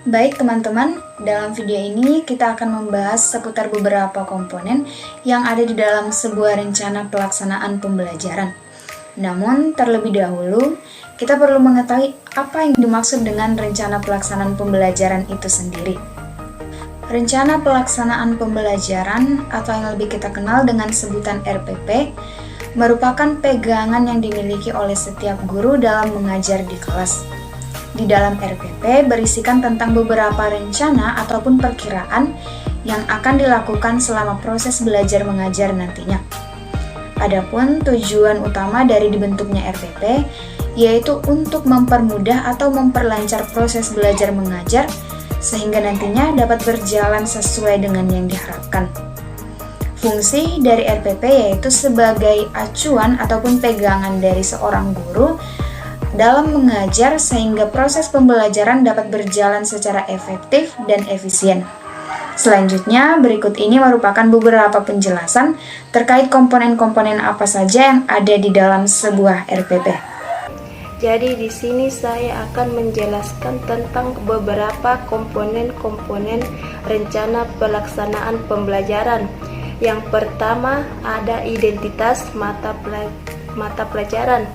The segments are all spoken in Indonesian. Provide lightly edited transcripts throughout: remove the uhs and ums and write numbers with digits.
Baik teman-teman, dalam video ini kita akan membahas seputar beberapa komponen yang ada di dalam sebuah rencana pelaksanaan pembelajaran. Namun, terlebih dahulu, kita perlu mengetahui apa yang dimaksud dengan rencana pelaksanaan pembelajaran itu sendiri. Rencana pelaksanaan pembelajaran atau yang lebih kita kenal dengan sebutan RPP merupakan pegangan yang dimiliki oleh setiap guru dalam mengajar di kelas. Di dalam RPP berisikan tentang beberapa rencana ataupun perkiraan yang akan dilakukan selama proses belajar mengajar nantinya. Adapun tujuan utama dari dibentuknya RPP yaitu untuk mempermudah atau memperlancar proses belajar mengajar sehingga nantinya dapat berjalan sesuai dengan yang diharapkan. Fungsi dari RPP yaitu sebagai acuan ataupun pegangan dari seorang guru dalam mengajar sehingga proses pembelajaran dapat berjalan secara efektif dan efisien. Selanjutnya, berikut ini merupakan beberapa penjelasan terkait komponen-komponen apa saja yang ada di dalam sebuah RPP. Jadi di sini saya akan menjelaskan tentang beberapa komponen-komponen rencana pelaksanaan pembelajaran. Yang pertama ada identitas mata pelajaran.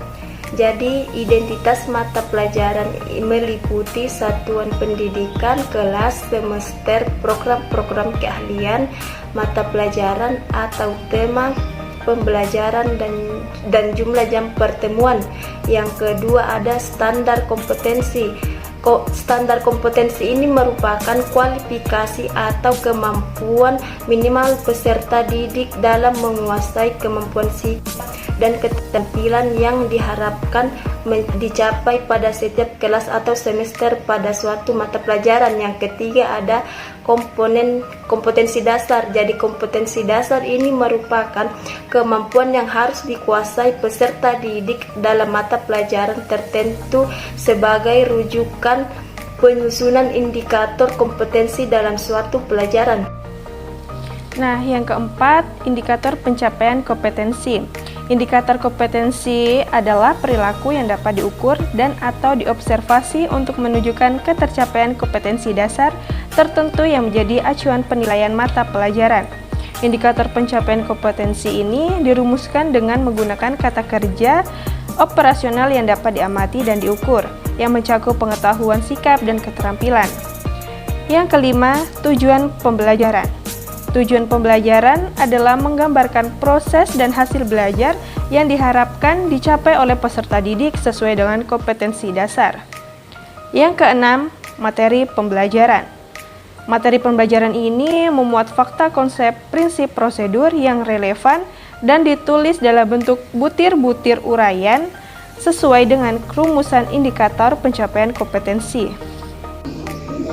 Jadi, identitas mata pelajaran meliputi satuan pendidikan, kelas, semester, program-program keahlian, mata pelajaran atau tema pembelajaran dan jumlah jam pertemuan. Yang kedua ada standar kompetensi. Standar kompetensi ini merupakan kualifikasi atau kemampuan minimal peserta didik dalam menguasai kemampuan sikap dan keterampilan yang diharapkan dicapai pada setiap kelas atau semester pada suatu mata pelajaran. Yang ketiga ada komponen kompetensi dasar. Jadi kompetensi dasar ini merupakan kemampuan yang harus dikuasai peserta didik dalam mata pelajaran tertentu sebagai rujukan penyusunan indikator kompetensi dalam suatu pelajaran. Nah, yang keempat, indikator pencapaian kompetensi. Indikator kompetensi adalah perilaku yang dapat diukur dan atau diobservasi untuk menunjukkan ketercapaian kompetensi dasar tertentu yang menjadi acuan penilaian mata pelajaran. Indikator pencapaian kompetensi ini dirumuskan dengan menggunakan kata kerja operasional yang dapat diamati dan diukur, yang mencakup pengetahuan sikap dan keterampilan. Yang kelima, tujuan pembelajaran. Tujuan pembelajaran adalah menggambarkan proses dan hasil belajar yang diharapkan dicapai oleh peserta didik sesuai dengan kompetensi dasar. Yang keenam, materi pembelajaran. Materi pembelajaran ini memuat fakta, konsep, prinsip, prosedur yang relevan dan ditulis dalam bentuk butir-butir uraian sesuai dengan rumusan indikator pencapaian kompetensi.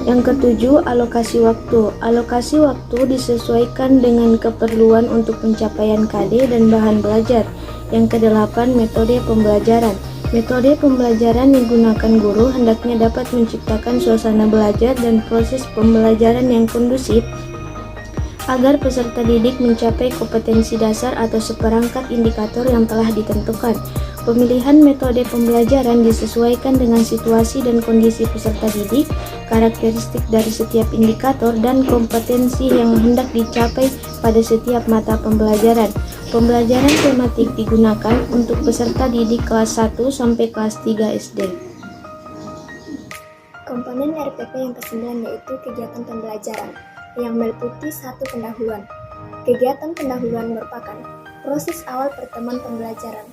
Yang ketujuh, alokasi waktu. Alokasi waktu disesuaikan dengan keperluan untuk pencapaian KD dan bahan belajar. Yang kedelapan, metode pembelajaran. Metode pembelajaran yang digunakan guru hendaknya dapat menciptakan suasana belajar dan proses pembelajaran yang kondusif agar peserta didik mencapai kompetensi dasar atau seperangkat indikator yang telah ditentukan. Pemilihan metode pembelajaran disesuaikan dengan situasi dan kondisi peserta didik, karakteristik dari setiap indikator, dan kompetensi yang hendak dicapai pada setiap mata pembelajaran. Pembelajaran tematik digunakan untuk peserta didik kelas 1 sampai kelas 3 SD. Komponen RPP yang ke-9 yaitu kegiatan pembelajaran yang meliputi satu pendahuluan. Kegiatan pendahuluan merupakan proses awal pertemuan pembelajaran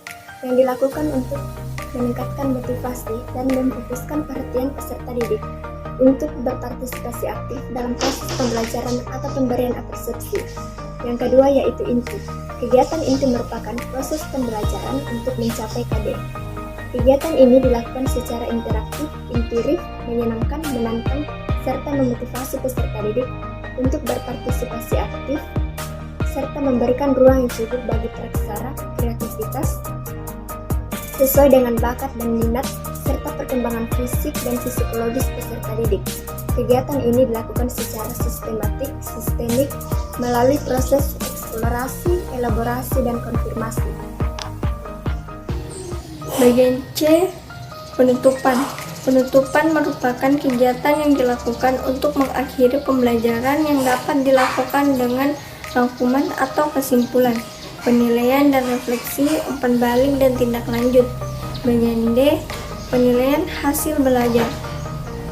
yang dilakukan untuk meningkatkan motivasi dan memfokuskan perhatian peserta didik untuk berpartisipasi aktif dalam proses pembelajaran atau pemberian persepsi. Yang kedua yaitu inti. Kegiatan inti merupakan proses pembelajaran untuk mencapai KD. Kegiatan ini dilakukan secara interaktif, empirik, menyenangkan, menantang, serta memotivasi peserta didik untuk berpartisipasi aktif, serta memberikan ruang yang cukup bagi praksara, kreativitas, sesuai dengan bakat dan minat, serta perkembangan fisik dan psikologis peserta didik. Kegiatan ini dilakukan secara sistemik, melalui proses eksplorasi, elaborasi, dan konfirmasi. Bagian C, penutupan. Penutupan merupakan kegiatan yang dilakukan untuk mengakhiri pembelajaran yang dapat dilakukan dengan rangkuman atau kesimpulan, penilaian dan refleksi, umpan balik dan tindak lanjut. Bagian D, penilaian hasil belajar.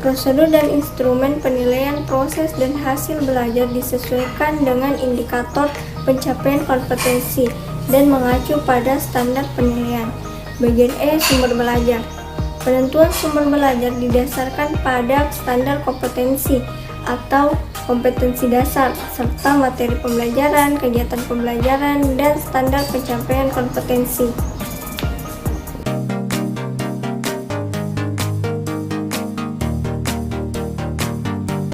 Prosedur dan instrumen penilaian proses dan hasil belajar disesuaikan dengan indikator pencapaian kompetensi dan mengacu pada standar penilaian. Bagian E, sumber belajar. Penentuan sumber belajar didasarkan pada standar kompetensi atau kompetensi dasar, serta materi pembelajaran, kegiatan pembelajaran, dan standar pencapaian kompetensi.